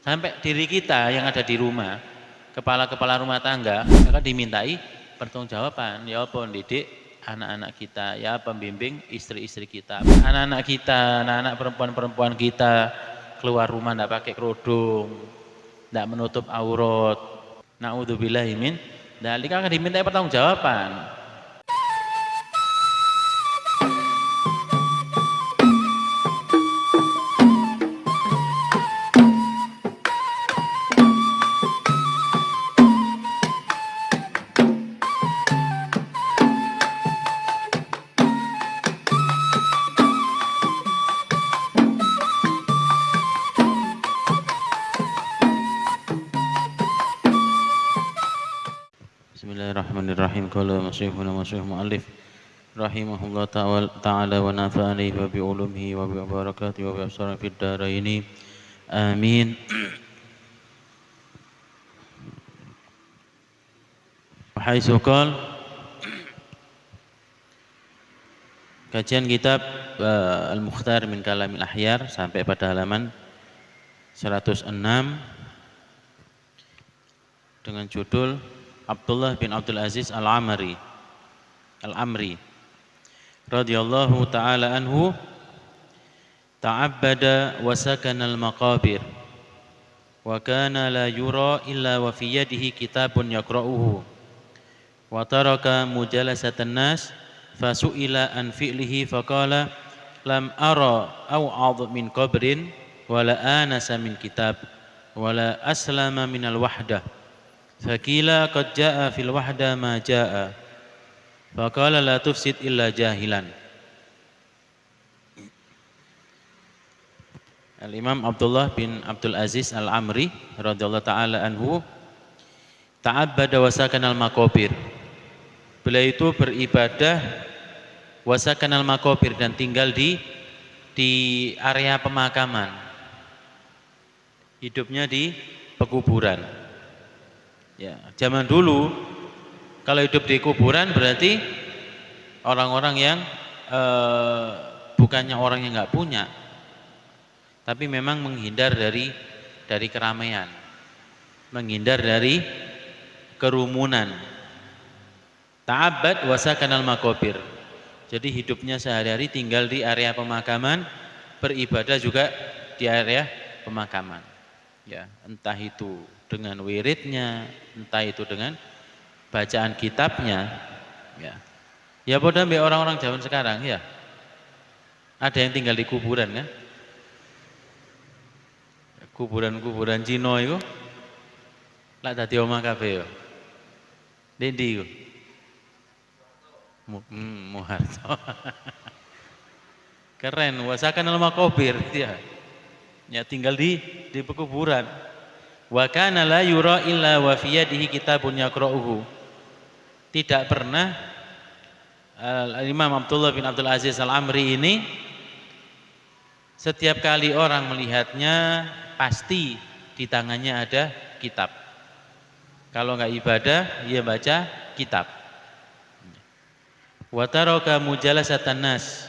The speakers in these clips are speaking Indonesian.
Sampai diri kita yang ada di rumah, kepala-kepala rumah tangga, akan dimintai pertanggungjawaban. Ya apa didik anak-anak kita, ya pembimbing istri-istri kita, anak-anak kita, anak-anak perempuan-perempuan kita keluar rumah tidak pakai kerudung, tidak menutup aurat. Na'udzubillahi min dzalika akan dimintai pertanggungjawaban. Bismillahirrahmanirrahim. Qala masyikhuna masyikhul muallif rahimahullah ta'ala wa nafa'ani wa bi ulumihi wa bi barakatihi wa bi asrar fid dharaini. Amin. Haitsu qala kajian kitab Al-Mukhtar min Kalamil Ahyar sampai pada halaman 106 dengan judul Abdullah bin Abdul Aziz Al-Amri radhiyallahu ta'ala anhu ta'abbada wa sakana al-maqabir wa kana la yura illa wa fi yadihi kitabun yaqra'uhu wa taraka mujalasatan nas fasu'ila an fi'lihi faqala lam ara aw'adh min qabrin wala anasa min kitab wala aslama min al-wahdah fakila qad jaa fil wahda ma jaa faqala la tufsid illa jahilan. Al-Imam Abdullah bin Abdul Aziz Al-Amri radhiyallahu taala anhu ta'abbada wa sakana al-maqabir. Beliau itu beribadah wa sakana al-maqabir dan tinggal di area pemakaman. Hidupnya di pekuburan. Ya, zaman dulu kalau hidup di kuburan berarti orang-orang yang bukannya orang yang nggak punya, tapi memang menghindar dari keramaian, menghindar dari kerumunan. Ta'abbad wa sakanal maqabir. Jadi hidupnya sehari-hari tinggal di area pemakaman, beribadah juga di area pemakaman. Ya, entah itu dengan wiridnya, entah itu dengan bacaan kitabnya, ya. Ya bodoh mbek orang-orang zaman sekarang ya. Ada yang tinggal di kuburan kan? Kuburan-kuburan Cina itu lak dadi omah kabeh yo. Ndi iku? Muharto. Keren, wasakan al-maqabir ya. Ya tinggal di pekuburan. Wa kana la yura illa wa fi yadihi kitabun yaqra'uhu. Tidak pernah Imam Abdullah bin Abdul Aziz Al-Amri ini setiap kali orang melihatnya pasti di tangannya ada kitab. Kalau enggak ibadah, dia baca kitab. Wa taraka mujalasatan nas.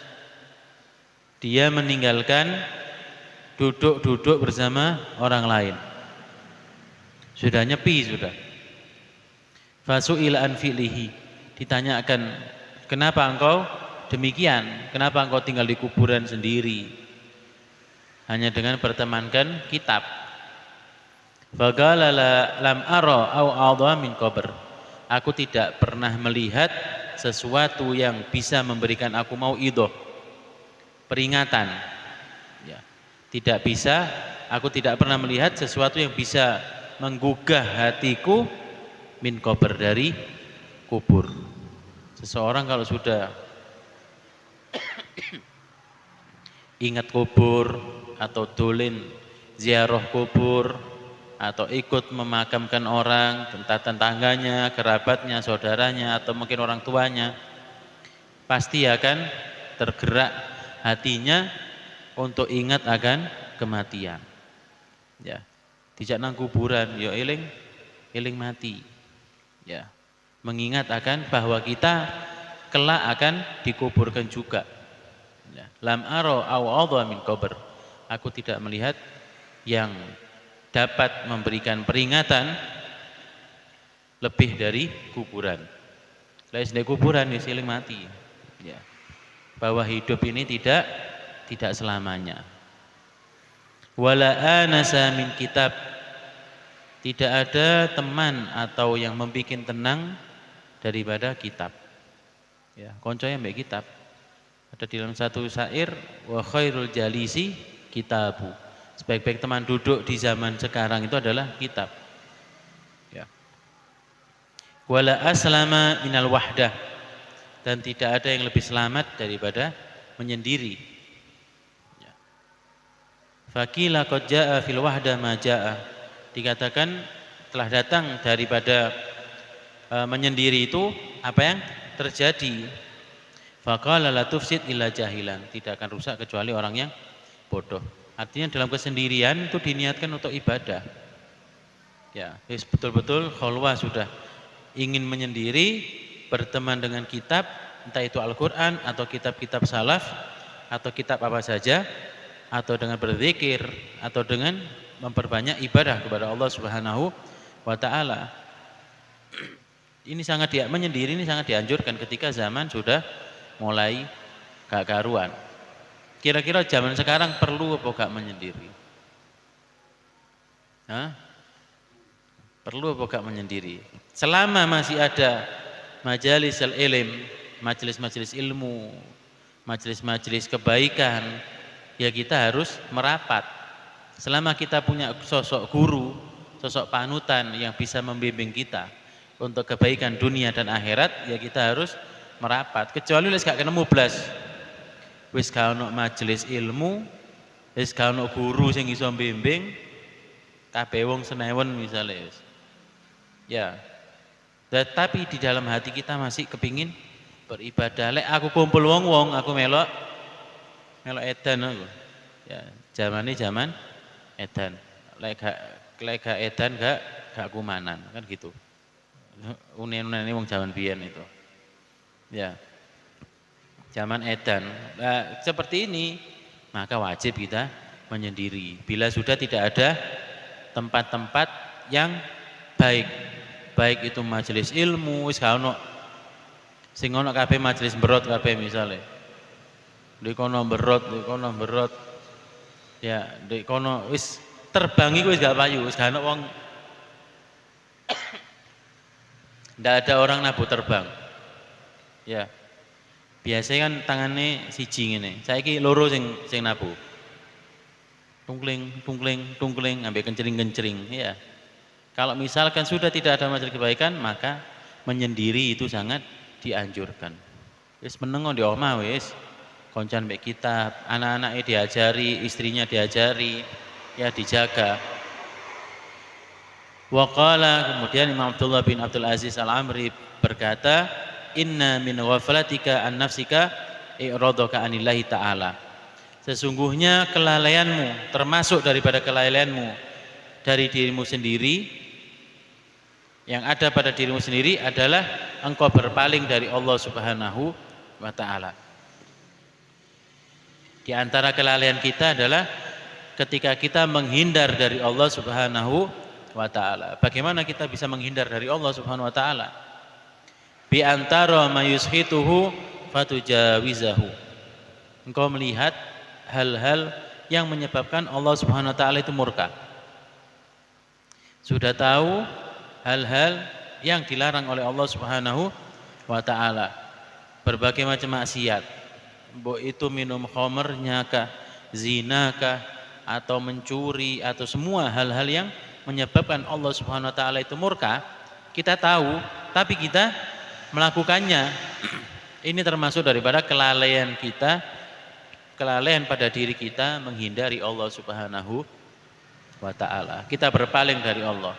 Dia meninggalkan duduk-duduk bersama orang lain. Sudah nyepi sudah. Fasu'ila an fi'lihi. Ditanyakan, kenapa engkau demikian? Kenapa engkau tinggal di kuburan sendiri? Hanya dengan bertemankan kitab. Faqala lam ara au adha min qabr. Aku tidak pernah melihat sesuatu yang bisa memberikan aku mauidhah, peringatan. Ya. Tidak bisa, aku tidak pernah melihat sesuatu yang bisa menggugah hatiku min qabr, dari kubur. Seseorang kalau sudah ingat kubur atau dolin ziarah kubur atau ikut memakamkan orang, tetangganya, kerabatnya, saudaranya atau mungkin orang tuanya, pasti akan tergerak hatinya untuk ingat akan kematian. Ya. Dijak nang kuburan ya eling mati. Ya. Mengingat akan bahwa kita kelak akan dikuburkan juga. Ya. Lam ara aw adha min qabr. Aku tidak melihat yang dapat memberikan peringatan lebih dari kuburan. Lain dari kuburan ya siling mati. Ya. Bahwa hidup ini tidak selamanya. Wala anasa min kitab, tidak ada teman atau yang membuat tenang daripada kitab. Ya, konconya mbek kitab. Ada di dalam satu syair, wa khairul jalisi kitabu. Sebaik-baik teman duduk di zaman sekarang itu adalah kitab. Ya. Wala aslama minal wahdah, dan tidak ada yang lebih selamat daripada menyendiri. Ya. Faqila qad jaa fil wahdah ma jaa. Dikatakan telah datang daripada menyendiri itu apa yang terjadi. Faqala la tufsid illa jahilan, tidak akan rusak kecuali orang yang bodoh. Artinya dalam kesendirian itu diniatkan untuk ibadah. Ya, betul-betul khalwah sudah ingin menyendiri, berteman dengan kitab, entah itu Al-Qur'an atau kitab-kitab salaf atau kitab apa saja, atau dengan berzikir atau dengan memperbanyak ibadah kepada Allah Subhanahu wa taala. Ini sangat menyendiri ini sangat dianjurkan ketika zaman sudah mulai gak karuan. Kira-kira zaman sekarang perlu apa gak menyendiri? Hah? Perlu apa gak menyendiri? Selama masih ada majalis al-ilm, majelis-majelis ilmu, majelis-majelis kebaikan, ya kita harus merapat. Selama kita punya sosok guru, sosok panutan yang bisa membimbing kita untuk kebaikan dunia dan akhirat, ya kita harus merapat. Kecuali wis gak ketemu blas, wis gak ono majelis ilmu, wis gak ono guru sing iso bimbing, kabeh wong senewen misalnya. Ya. Tetapi di dalam hati kita masih kepingin beribadah. Lek aku kumpul wong-wong, aku melok edan aku. Ya, zaman ini zaman edan. Lek gak edan gak kumanan, kan gitu. Unen-unen ini wong zaman biyen itu. Ya, zaman edan. Nah, seperti ini maka wajib kita menyendiri. Bila sudah tidak ada tempat-tempat yang baik itu majelis ilmu, wis gak ono sing ono kabeh majelis berot kabeh misale. Di kono berot. Ya, di kono wis terbang iku wis gak payu, wis gak ono wong. Ndak ada orang nabu terbang. Ya. Biasanya kan tangannya siji ngene. Saiki loro sing nabu. Tungkling ambek kencring-kencring, ya. Kalau misalkan sudah tidak ada majelis kebaikan, maka menyendiri itu sangat dianjurkan. Wis meneng di omah wis. Koncan mbek kitab, anak-anaknya diajari, istrinya diajari, ya dijaga. Wa qala, kemudian Imam Abdullah bin Abdul Aziz Al-Amri berkata, inna min ghaflatika an nafsika i'radaka anillahi ta'ala. Sesungguhnya kelalaianmu, termasuk daripada kelalaianmu dari dirimu sendiri, yang ada pada dirimu sendiri adalah engkau berpaling dari Allah Subhanahu wa ta'ala. Di antara kelalaian kita adalah ketika kita menghindar dari Allah Subhanahu wa ta'ala. Bagaimana kita bisa menghindar dari Allah Subhanahu wa ta'ala? Bi antara mayushituhu fatujawizahu. Engkau melihat hal-hal yang menyebabkan Allah Subhanahu wa ta'ala itu murka. Sudah tahu hal-hal yang dilarang oleh Allah Subhanahu wa ta'ala. Berbagai macam maksiat. Mbok itu minum khamrnya kah, zina kah, atau mencuri, atau semua hal-hal yang menyebabkan Allah Subhanahu wa ta'ala itu murka, kita tahu, tapi kita melakukannya. Ini termasuk daripada kelalaian kita, kelalaian pada diri kita menghindari Allah Subhanahu wa ta'ala. Kita berpaling dari Allah.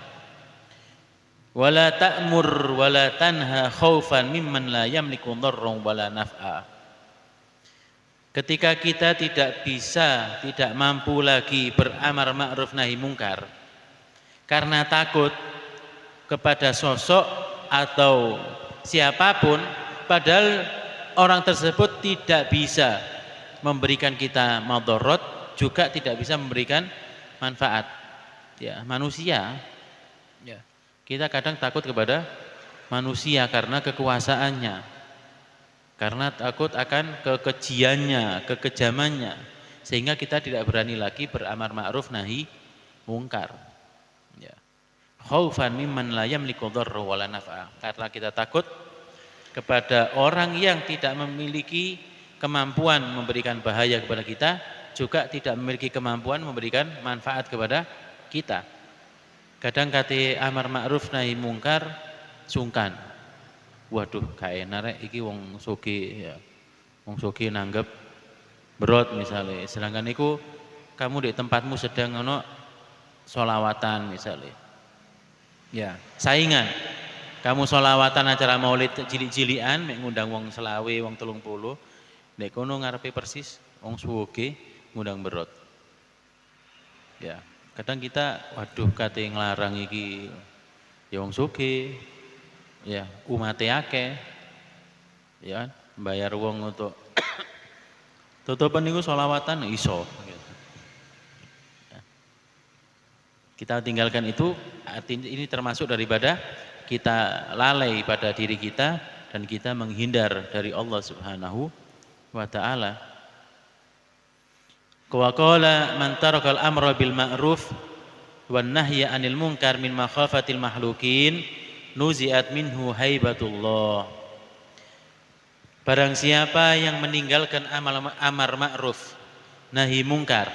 Wala ta'mur wala tanha khaufan mimman la yamliku dharran wala naf'a. Ketika kita tidak mampu lagi beramar ma'ruf nahi mungkar karena takut kepada sosok atau siapapun, padahal orang tersebut tidak bisa memberikan kita madharat, juga tidak bisa memberikan manfaat. ya, manusia. Ya. Kita kadang takut kepada manusia karena kekuasaannya, karena takut akan kekejiannya, kekejamannya, sehingga kita tidak berani lagi beramar ma'ruf nahi mungkar. Ya. Khaufan mimman la yamliku dharra wala naf'a. Karena kita takut kepada orang yang tidak memiliki kemampuan memberikan bahaya kepada kita, juga tidak memiliki kemampuan memberikan manfaat kepada kita. Kadang kate amar ma'ruf nahi mungkar sungkan. Waduh, kae narek iki wong sugih ya. Wong sugih nanggep berot misalnya. Sedangkan iku kamu di tempatmu sedang ono sholawatan misalnya. Ya. Saingan. Kamu sholawatan acara maulid cilik-cilikan mek ngundang wong selawe, wong 30. Nek kono ngarepe persis wong sugih ngundang berot. Ya. Kadang kita waduh kate nglarang iki ya wong sugih, ya umate akeh, ya kan? Bayar wong untuk tutupan niku sholawatan iso. Ya. Kita tinggalkan itu, artinya ini termasuk daripada kita lalai pada diri kita dan kita menghindar dari Allah Subhanahu wa taala. Wa qala man tarakal amra bil ma'ruf wan nahya 'anil munkar min makhafatil mahlukin nuzi'at minhu haibatullah. Barang siapa yang meninggalkan amar ma'ruf nahi mungkar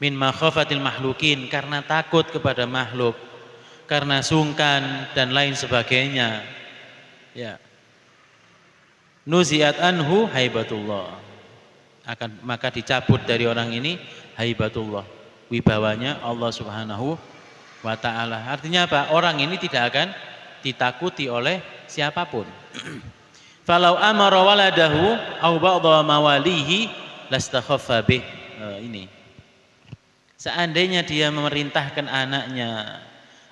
min makhafatil mahlukin, karena takut kepada makhluk, karena sungkan dan lain sebagainya, ya, nuzi'at anhu haibatullah, maka dicabut dari orang ini haibatullah, wibawanya Allah Subhanahu wa ta'ala. Artinya apa? Orang ini tidak akan ditakuti oleh siapapun. Falau amara waladahu au ba'dha mawalihi lastakhaffa bih. Ini. Seandainya dia memerintahkan anaknya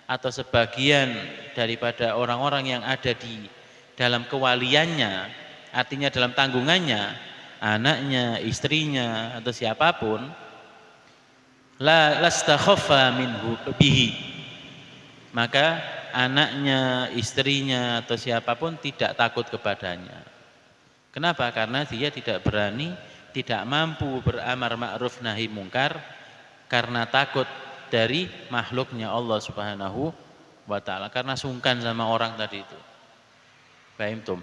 atau sebagian daripada orang-orang yang ada di dalam kewaliannya, artinya dalam tanggungannya, anaknya, istrinya atau siapapun, lastakhaffa minhu bihi, maka anaknya, istrinya atau siapapun tidak takut kepadanya. Kenapa? Karena dia tidak berani, tidak mampu beramar ma'ruf nahi mungkar karena takut dari makhluknya Allah Subhanahu wa ta'ala, karena sungkan sama orang tadi itu. Paham tum?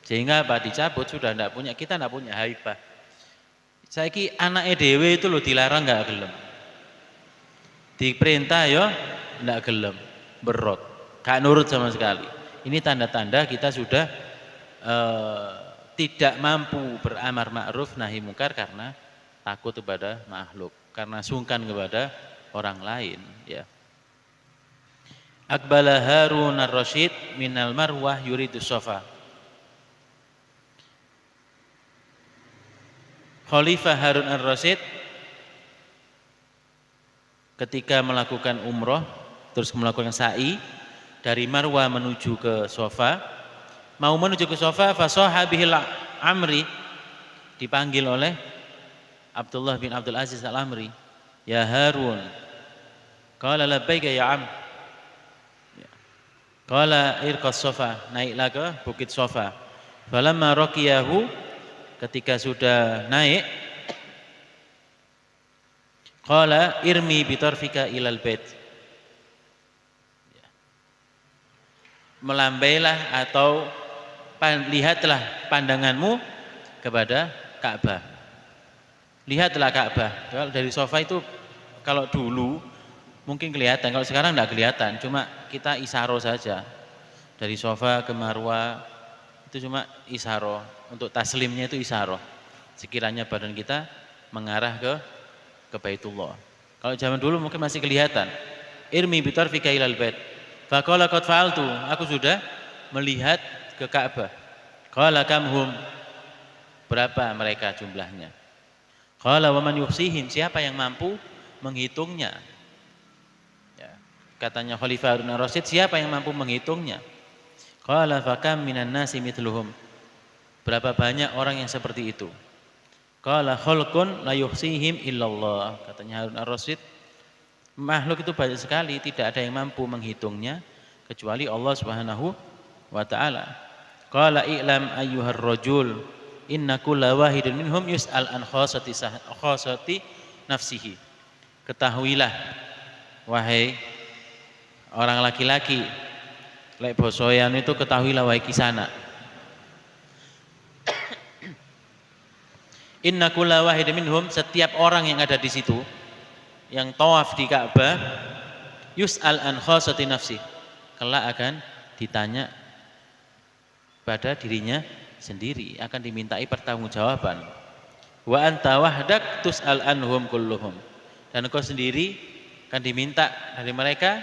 Sehingga apa? Dicabut, sudah tidak punya, kita tidak punya haibah. Saiki anak dhewe itu loh dilarang nggak gelem, diperintah ya nggak gelem, berot, gak nurut sama sekali. Ini tanda-tanda kita sudah tidak mampu beramar ma'ruf nahi mungkar karena takut kepada makhluk, karena sungkan kepada orang lain. Ya. Aqbala Harun ar-Rasyid minal marwah yuridu sofa. Khalifah Harun ar-Rasyid ketika melakukan umroh terus melakukan sa'i dari Marwah menuju ke Sofa, mau menuju ke Sofa, fasoha bihil Amri, dipanggil oleh Abdullah bin Abdul Aziz al-Amri, ya Harun. Qala labbaika ya am. Qala irqas Sofa, naiklah ke bukit Sofa. Falamma raqiyahu, ketika sudah naik, qala irmi bitarfika ilal bait, melambailah atau lihatlah pandanganmu kepada Ka'bah. Lihatlah Ka'bah. Kalau dari sofa itu, kalau dulu mungkin kelihatan, kalau sekarang tidak kelihatan, cuma kita isaro saja. Dari sofa ke Marwah itu cuma isaro, untuk taslimnya itu isaro. Sekiranya badan kita mengarah ke Baitullah. Kalau zaman dulu mungkin masih kelihatan. Irmi bitarfika ilal bait. Faqala qad fa'altu, aku sudah melihat ke Ka'bah. Qala kam hum, berapa mereka jumlahnya? Qala wa man yuhsihim, siapa yang mampu menghitungnya? Ya. Katanya Khalifah Harun ar-Rasyid, siapa yang mampu menghitungnya? Qala fakam minan nasi mithluhum, berapa banyak orang yang seperti itu? Qala khulqun la yuhsihim illallah, katanya Harun ar-Rasyid, Makhluk itu banyak sekali, tidak ada yang mampu menghitungnya kecuali Allah Subhanahu wa taala. Qala i'lam ayyuhar rajul inna kulla wahidin minhum yus'al an khosati nafsihi. Ketahuilah wahai orang laki-laki, lek bosoyan itu ketahuilah wahai kisana. Inna kulla wahidin minhum, setiap orang yang ada di situ, yang tawaf di Ka'bah, yus'al an khosati nafsi, kelak akan ditanya pada dirinya sendiri, akan dimintai pertanggungjawaban. Wa anta wahdak tus'al anhum kulluhum, dan engkau sendiri akan diminta dari mereka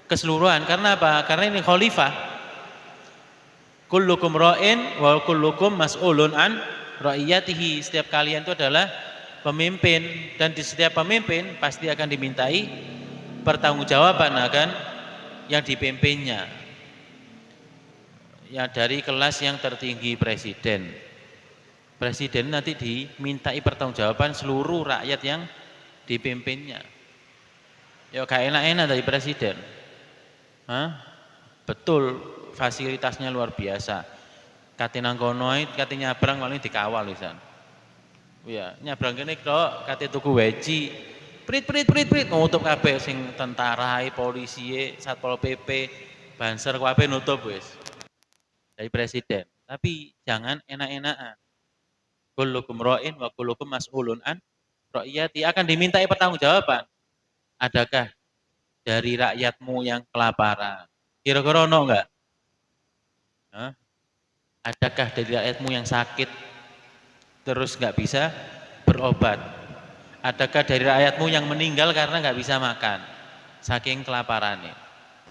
keseluruhan. Karena apa? Karena ini khalifah. Kullukum ra'in wa kullukum mas'ulun an ra'iyatihi. Setiap kalian itu adalah pemimpin, dan di setiap pemimpin pasti akan dimintai pertanggungjawaban akan yang dipimpinnya. Ya, dari kelas yang tertinggi presiden. Presiden nanti dimintai pertanggungjawaban seluruh rakyat yang dipimpinnya. Ya gak enak-enak dari presiden. Hah? Betul, fasilitasnya luar biasa. Kate nang kono kate nyabrang malah dikawal wisan. Ya, nyabrang kene kok kate tuku weci. Prit nutup kabeh sing tentara, polisi, Satpol PP, Banser kabeh nutup wis. Dari presiden. Tapi jangan enak-enakan. Kullukum ra'in wa kullukum mas'ulun an ra'iyati, akan dimintai pertanggungjawaban. Adakah dari rakyatmu yang kelaparan? Kira-kira ono enggak? Hah? Adakah dari rakyatmu yang sakit terus enggak bisa berobat? Adakah dari rakyatmu yang meninggal karena enggak bisa makan saking kelaparannya?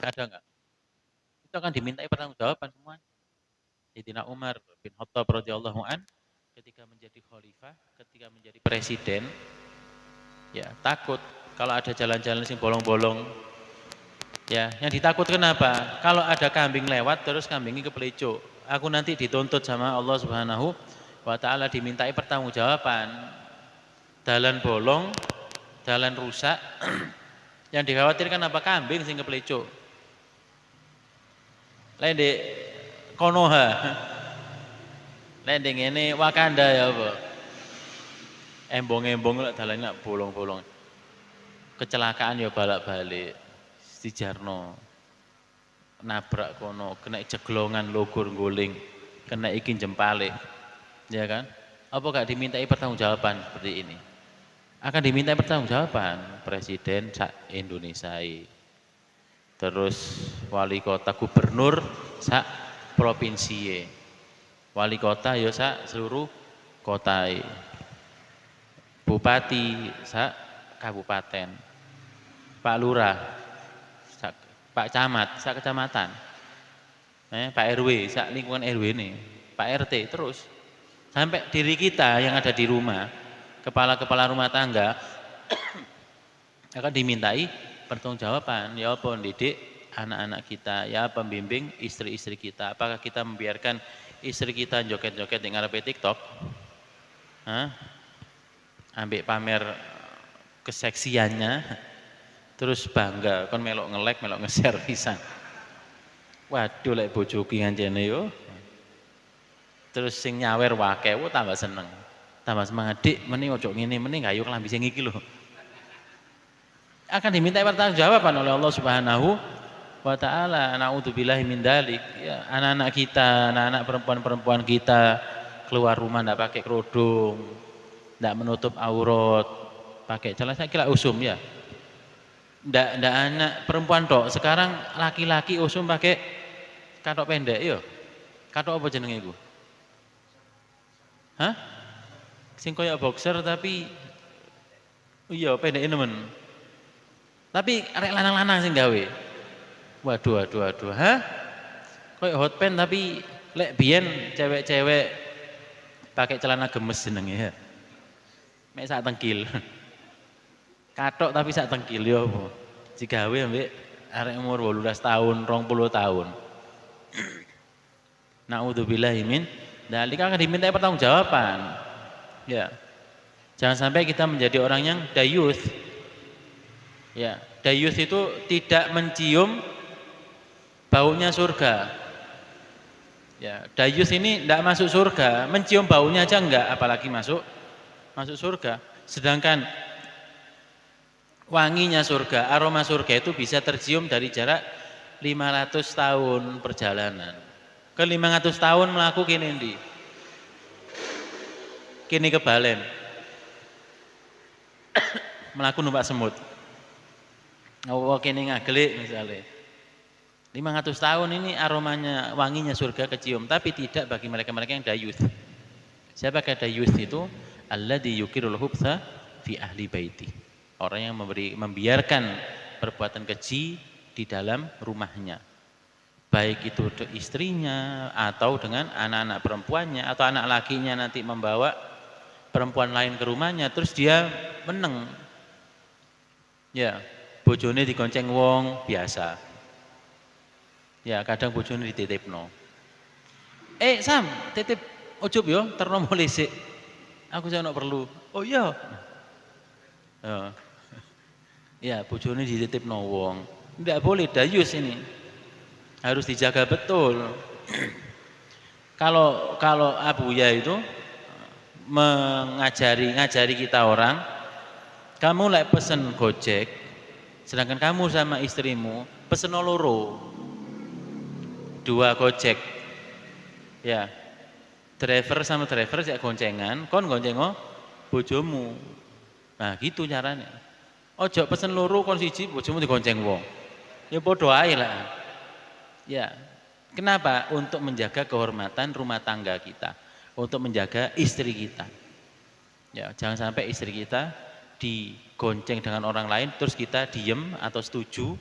Ada enggak? Itu akan dimintai pertanggungjawaban semuanya. Sayyidina Umar bin Khattab radhiyallahu an ketika menjadi khalifah, ketika menjadi presiden, ya takut kalau ada jalan-jalan sing bolong-bolong. Ya, yang ditakutkan apa? Kalau ada kambing lewat terus kambingnya kepelecuk, aku nanti dituntut sama Allah Subhanahu wa taala, dimintai pertanggungjawaban. Dalan bolong, dalan rusak, yang dikhawatirkan apa? Kambing sing kepelecuk. Lendek Konoha. Lendek ngene Wakanda ya apa? Embong-embong lek dalane bolong-bolong. Kecelakaan ya balak-balik. Dijarno. Nabrak kono, kena jeglongan logur guling, kena iki jempale. Ya kan? Apa gak dimintai pertanggungjawaban seperti ini? Akan dimintai pertanggungjawaban presiden sak Indonesia. Terus wali kota, gubernur sak provinsi. Wali kota ya sak seluruh kota. Bupati sak kabupaten. Pak lurah sak, Pak camat sak kecamatan. Pak RW sak lingkungan RW ini, Pak RT, terus sampai diri kita yang ada di rumah, kepala-kepala rumah tangga akan dimintai pertanggungjawaban. Ya apa mendidik anak-anak kita, ya pembimbing istri-istri kita. Apakah kita membiarkan istri kita joget-joget di ngarepe TikTok? Hah? Ambek pamer keseksiannya, terus bangga kon melok nge-like, melok nge-share pisan. Waduh lek bojoku ngancene yo. Terus sing nyawer wakeh, tambah seneng. Tambah semangat, Dik, meni ojo ngene, meni gayo klambi sing iki lho. Akan dimintai pertanggungjawaban oleh Allah Subhanahu wa taala. Naudzubillahi min dzalik. Ya, anak-anak kita, anak-anak perempuan-perempuan kita keluar rumah ndak pakai kerudung, ndak menutup aurat, pakai celana saya kira usum ya. Ndak anak perempuan tok, sekarang laki-laki usum pakai katok pendek yo. Katok apa jenenge iku? Hah? Sing koyo boxer tapi iya pendek nemen. Tapi arek lanang-lanang sing gawe. Waduh. Hah? Koyo hot pants tapi lek biyen cewek-cewek pakai celana gemes jenenge ya. Mek sak tengkil. Katok tapi sak tengkil yo apa? Digawe ambek arek umur 18 tahun, 20 tahun. Naudzubillahi min dzalik, akan dimintai pertanggungjawaban. Ya. Jangan sampai kita menjadi orang yang dayuth. Ya, dayus itu tidak mencium baunya surga. Ya, dayus ini tidak masuk surga, mencium baunya aja enggak, apalagi masuk surga. Sedangkan wanginya surga, aroma surga itu bisa tercium dari jarak 500 tahun perjalanan. Ke 500 tahun melaku kini ndi? Kini ke Balen. Melaku numpak semut. Oh, kini ngagelik misalnya. 500 tahun ini aromanya, wanginya surga kecium, tapi tidak bagi mereka-mereka yang dayus. Siapa kata dayus itu? Alladzi yukirul hubsa fi ahli baiti. Orang yang membiarkan perbuatan keji di dalam rumahnya. Baik itu istrinya atau dengan anak-anak perempuannya atau anak lakinya nanti membawa perempuan lain ke rumahnya terus dia meneng. Ya, bojone digonceng wong biasa. Ya, kadang bojone dititipno. Sam, titip ujub yo, terno mulih sik. Aku sono perlu. Oh iya. Ya, bojone dititipno wong. Enggak boleh dayus ini. Harus dijaga betul. Kalau Abuya itu ngajari kita orang, kamu lek pesen Gojek, sedangkan kamu sama istrimu pesen loro. 2 Gojek. Ya. Driver sama driver sik goncengan, kon goncengo bojomu. Nah, gitu caranya. Ojo pesen loro kon siji bojomu digonceng wong. Ya padha ae lah. Ya. Kenapa? Untuk menjaga kehormatan rumah tangga kita, untuk menjaga istri kita. Ya, jangan sampai istri kita digonceng dengan orang lain terus kita diem atau setuju.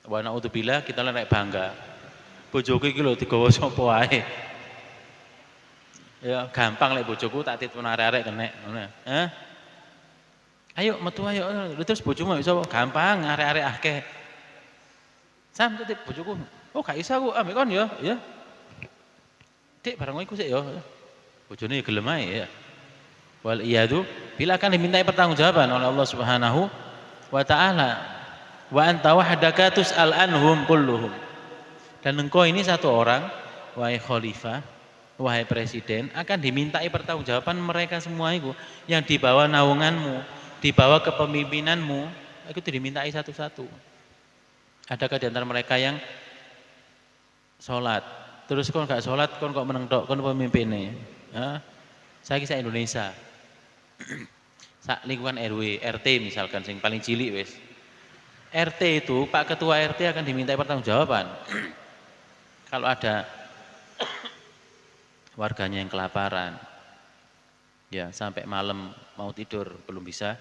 Wa na'udzubillah kita lek bangga. Bojoku iki lho digawa sapa wae. Ya gampang lek bojoku tak titipno arek-arek kenek ngono. Ayo metu ayo. Terus bojomu iso gampang arek-arek akeh. Sam titip bojoku. Oh gak iso aku ambek kon ya. Ya. Dik barang iku sik ya. Bojone ya gelem ae ya. Wal iyadu bila akan dimintai pertanggungjawaban oleh Allah Subhanahu wa taala. Wa anta wahdaka tus'al anhum kulluhum. Dan engkau ini satu orang, wahai khalifah, wahai presiden, akan dimintai pertanggungjawaban mereka semua itu yang di bawah naunganmu, di bawah kepemimpinanmu, itu dimintai satu-satu. Adakah di antara mereka yang sholat? Terus kon gak sholat, kon kok meneng tok, kon pemimpinnya? Saya kisah Indonesia, sak lingkungan RW, RT misalkan, sing paling cilik wes. RT itu, Pak Ketua RT akan dimintai pertanggungjawaban. Kalau ada warganya yang kelaparan, ya sampai malam mau tidur belum bisa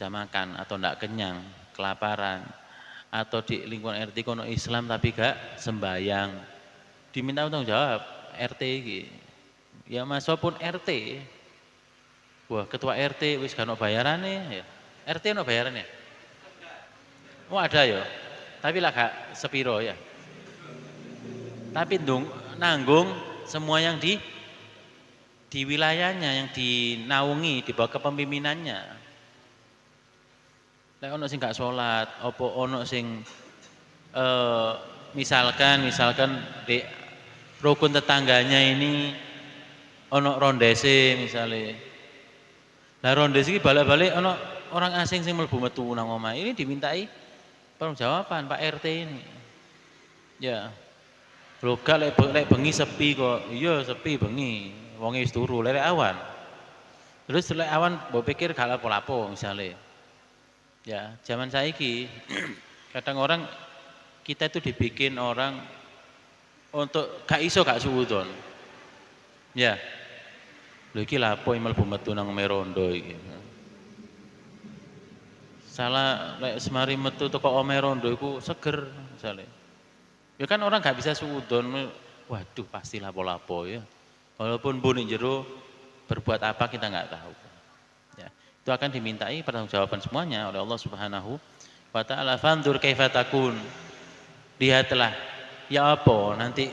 makan atau tidak kenyang, kelaparan, atau di lingkungan RT kono Islam tapi gak sembayang, diminta tanggung jawab RT iki. Ya masopun RT, wah ketua RT wis gak ono bayarane, ya. RT ono bayarannya? Oh ada ya, tapi lah gak sepiro ya. Tapi nanggung semua yang di wilayahnya, yang dinaungi, di bawah kepemimpinannya. Lek ono sing gak sholat, opo ono sing misalkan di rukun tetangganya ini ono rondese misalnya. Lah rondese iki balik-balik ono orang asing sing mlebu metu nang omah. Ini dimintai pertanggungjawaban Pak RT ini. Ya. Lho gak lek bengi sepi kok. Iya sepi bengi. Wonge wis turu lek awan. Terus lek awan mbok pikir gak lapo-lapo misale. Ya, zaman saiki kadang orang kita itu dibikin orang untuk gak iso gak suudon. Ya. Lho iki lapo mlebu metu nang merondo iki. Salah lek semari metu teko omerondo iku seger misale. Ya kan orang gak bisa suudon, waduh pasti lapo-lapo ya. Walaupun bunik jero berbuat apa kita nggak tahu. Ya, itu akan dimintai pertanggungjawaban semuanya oleh Allah Subhanahu wa taala. Fanzur kaifa takun. Lihatlah ya apa nanti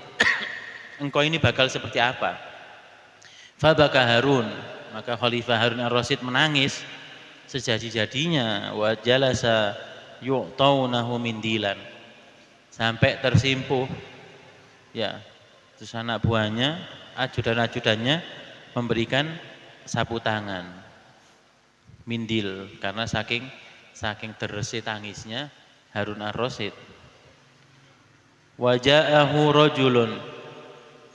engkau ini bakal seperti apa. Fabaka Harun, maka Khalifah Harun Ar-Rasyid menangis. sejadi-jadinya, wa jalasa yu'taunahu mindilan, sampai tersimpuh ya, terus anak buahnya, ajudan-ajudannya memberikan sapu tangan, mindil, karena saking deresi tangisnya Harun ar-Rasyid. Waja'ahu rajulun,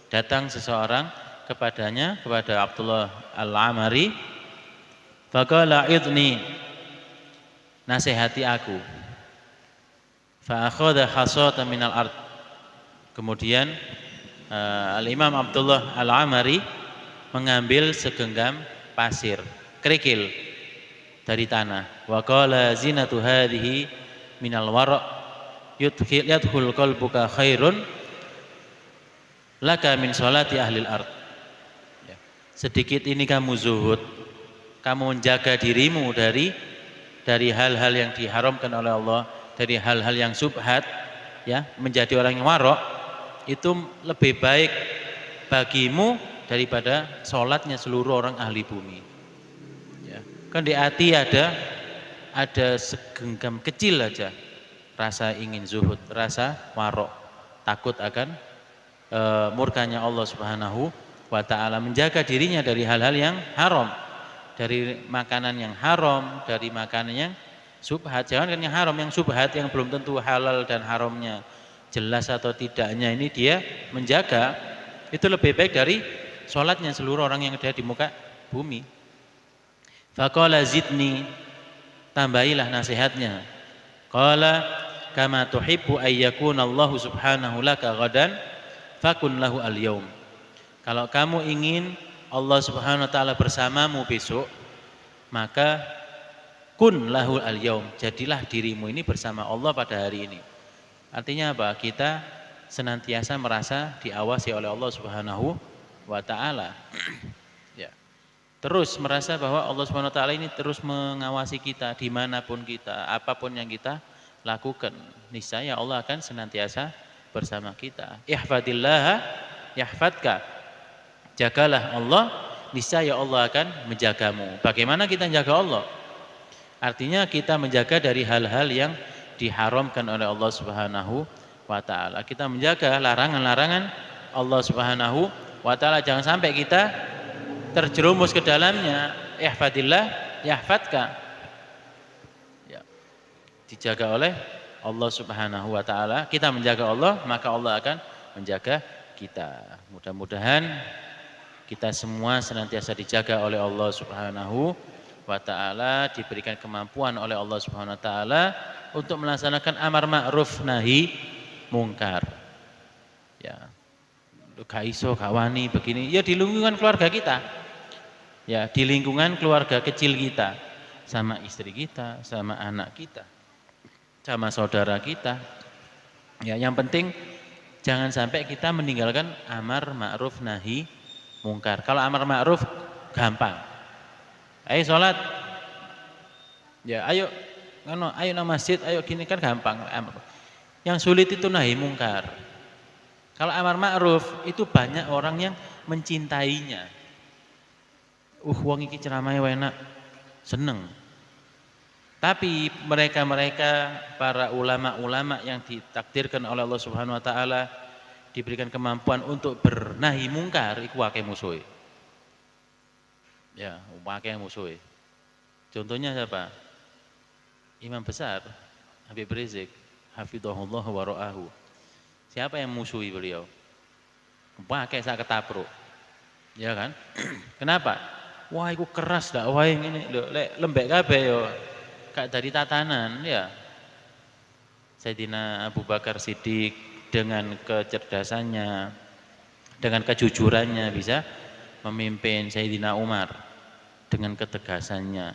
datang seseorang kepadanya, kepada Abdullah al-Amari, faqala idni, nasihati aku. Fa akhadha hasatan minal ard, kemudian Al-Imam Abdullah al-Amari mengambil segenggam pasir, kerikil dari tanah. Wa qala zinatu hadhihi minal wara' yadkhul qalbuka khairun laka min sholati ahlil ard. Ya. Sedikit ini kamu zuhud, kamu menjaga dirimu dari hal-hal yang diharamkan oleh Allah, dari hal-hal yang subhat, ya, menjadi orang yang warok, itu lebih baik bagimu daripada sholatnya seluruh orang ahli bumi. Ya. Kan di hati ada segenggam kecil aja rasa ingin zuhud, rasa warok, takut akan murkanya Allah Subhanahu wa ta'ala, menjaga dirinya dari hal-hal yang haram, dari makanan yang haram, dari makanan yang subhat. Jangan kan yang haram, yang subhat, yang belum tentu halal dan haramnya jelas atau tidaknya, ini dia menjaga, itu lebih baik dari sholatnya seluruh orang yang ada di muka bumi. Faqala zidni, tambahilah nasihatnya. Qala kama tuhibbu ayyakuna Allahu subhanahu laka ghadan fakun lahu al-yaum. Kalau kamu ingin Allah Subhanahu wa taala bersamamu besok, maka kun lahu al-yaum, jadilah dirimu ini bersama Allah pada hari ini. Artinya apa? Kita senantiasa merasa diawasi oleh Allah Subhanahu wa taala. Ya. Terus merasa bahwa Allah Subhanahu wa taala ini terus mengawasi kita dimanapun kita, apapun yang kita lakukan. Niscaya Allah akan senantiasa bersama kita. Ihfadillaha yahfadka. Jagalah Allah, niscaya Allah akan menjagamu. Bagaimana kita menjaga Allah? Artinya kita menjaga dari hal-hal yang diharamkan oleh Allah Subhanahu wa taala. Kita menjaga larangan-larangan Allah Subhanahu wa taala, jangan sampai kita terjerumus ke dalamnya. Ihfadillah yahfadka. Ya. Dijaga oleh Allah Subhanahu wa taala, kita menjaga Allah, maka Allah akan menjaga kita. Mudah-mudahan kita semua senantiasa dijaga oleh Allah Subhanahu wa taala, diberikan kemampuan oleh Allah Subhanahu wa taala untuk melaksanakan amar ma'ruf nahi mungkar. Ya. Gak iso, gak wani begini, ya di lingkungan keluarga kita. Ya, di lingkungan keluarga kecil kita, sama istri kita, sama anak kita, sama saudara kita. Ya, yang penting jangan sampai kita meninggalkan amar ma'ruf nahi mungkar. Kalau amar ma'ruf gampang. Ayo sholat. Ya, ayo nang masjid, ayo gini, kan gampang. Yang sulit itu nahi mungkar. Kalau amar ma'ruf itu banyak orang yang mencintainya. Wong iki ceramahnya enak, seneng. Tapi mereka-mereka para ulama-ulama yang ditakdirkan oleh Allah Subhanahu wa taala diberikan kemampuan untuk bernahi mungkar, iku akeh musuhe. Ya, akeh musuhe. Contohnya siapa? Imam besar Habib Rizik, hafizahullah wa ra'ahu. Siapa yang musuhi beliau? Akeh sak ketapruk. Ya kan? Kenapa? Wah, iku keras dak wae ngene lho, lek lembek kabeh yo gak dari tatanan ya. Sayyidina Abu Bakar Siddiq dengan kecerdasannya, dengan kejujurannya bisa memimpin. Sayyidina Umar dengan ketegasannya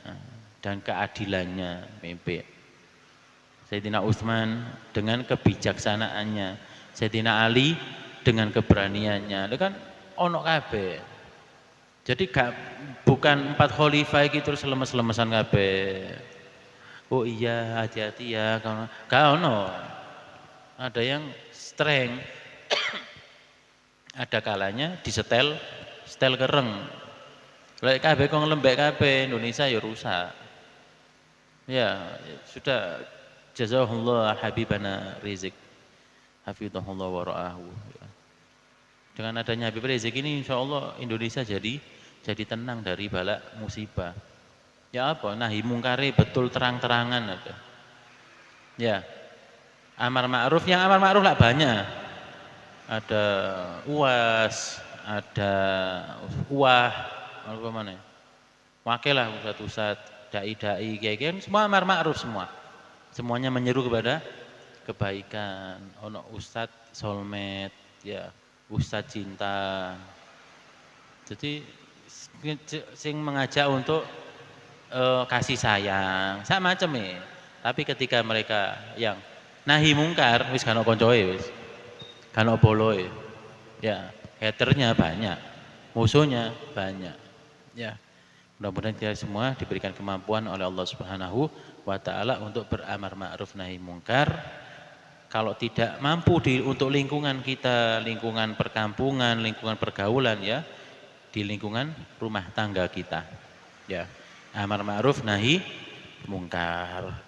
dan keadilannya memimpin. Sayyidina Utsman dengan kebijaksanaannya. Sayyidina Ali dengan keberaniannya. Itu kan ono kabeh. Jadi bukan 4 khalifah iki terus lemes-lemesan kabeh. Oh iya, hati-hati ya, gak ono. Ada yang streng. Ada kalanya disetel kereng. Lek kabeh kok lembek kabeh, Indonesia ya rusak. Ya, sudah jazakallah habibana Rizik. Hafizahullah wa ra'ahu. Ya. Dengan adanya Habib Rizik ini insya Allah Indonesia jadi tenang dari bala musibah. Ya apa? Nahi mungkari betul terang-terangan ada. Ya, amar ma'ruf, yang amar ma'ruf lah banyak. Ada UAS, ada UAH, apa mana? Wakil lah ustad-ustad, dai-dai, kiai-kiai, semua amar ma'ruf semua. Semuanya menyeru kepada kebaikan. Ono ustad solmed, ya, ustad cinta. Jadi sing mengajak untuk kasih sayang, sama macam ya. Tapi ketika mereka yang nahi mungkar, wis kan koncoe wis. Kan boloe. Ya, haternya banyak, musuhnya banyak. Ya, mudah-mudahan kita semua diberikan kemampuan oleh Allah Subhanahu wa taala untuk beramar ma'ruf nahi mungkar. Kalau tidak mampu untuk lingkungan kita, lingkungan perkampungan, lingkungan pergaulan ya, di lingkungan rumah tangga kita. Ya, amar ma'ruf nahi mungkar.